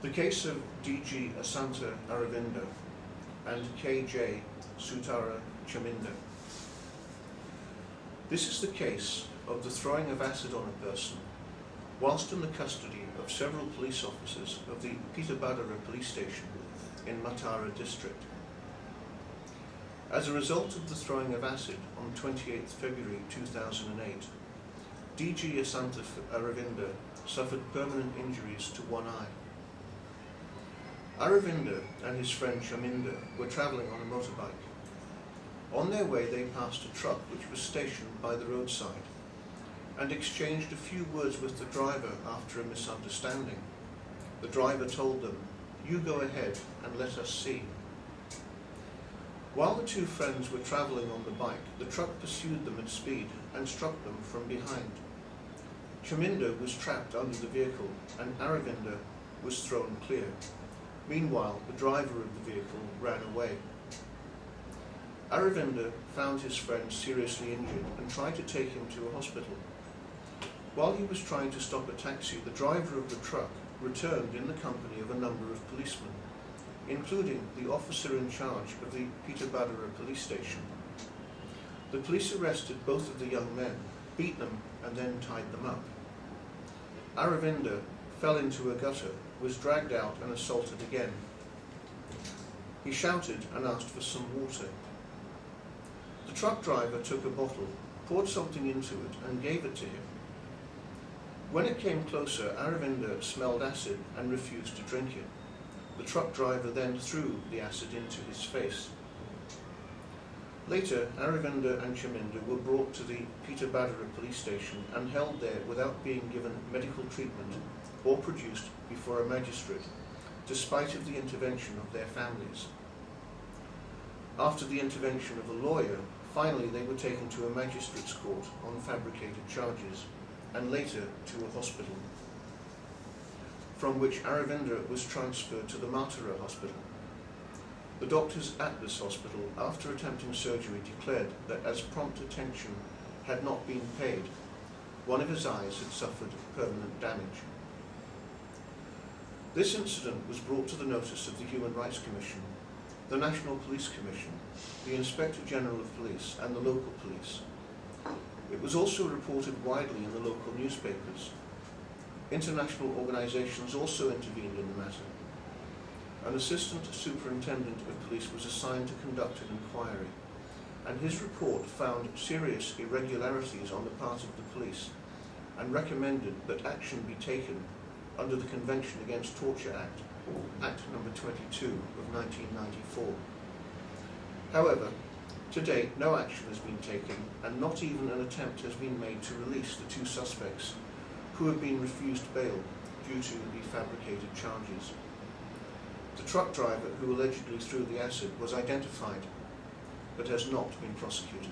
The case of DG Asantha Aravinda and K.J. Thusara Chaminda. This is the case of the throwing of acid on a person whilst in the custody of several police officers of the Peterborough police station in Matara district. As a result of the throwing of acid on 28 February 2008, DG Asantha Aravinda suffered permanent injuries to one eye. Aravinda and his friend Chaminda were travelling on a motorbike. On their way they passed a truck which was stationed by the roadside and exchanged a few words with the driver after a misunderstanding. The driver told them, "You go ahead and let us see." While the two friends were travelling on the bike, the truck pursued them at speed and struck them from behind. Chaminda was trapped under the vehicle and Aravinda was thrown clear. Meanwhile, the driver of the vehicle ran away. Aravinda found his friend seriously injured and tried to take him to a hospital. While he was trying to stop a taxi, the driver of the truck returned in the company of a number of policemen, including the officer in charge of the Peterborough police station. The police arrested both of the young men, beat them and then tied them up. Aravinda fell into a gutter, was dragged out and assaulted again. He shouted and asked for some water. The truck driver took a bottle, poured something into it and gave it to him. When it came closer, Aravinda smelled acid and refused to drink it. The truck driver then threw the acid into his face. Later, Aravinda and Chaminda were brought to the Peterborough police station and held there without being given medical treatment or produced before a magistrate, despite of the intervention of their families. After the intervention of a lawyer, finally they were taken to a magistrate's court on fabricated charges, and later to a hospital, from which Aravinda was transferred to the Matara hospital. The doctors at this hospital, after attempting surgery, declared that as prompt attention had not been paid, one of his eyes had suffered permanent damage. This incident was brought to the notice of the Human Rights Commission, the National Police Commission, the Inspector General of Police and the local police. It was also reported widely in the local newspapers. International organisations also intervened in the matter. An assistant superintendent of police was assigned to conduct an inquiry, and his report found serious irregularities on the part of the police and recommended that action be taken under the Convention Against Torture Act, Act number 22 of 1994. However, to date no action has been taken and not even an attempt has been made to release the two suspects who have been refused bail due to the fabricated charges. The truck driver who allegedly threw the acid was identified but has not been prosecuted.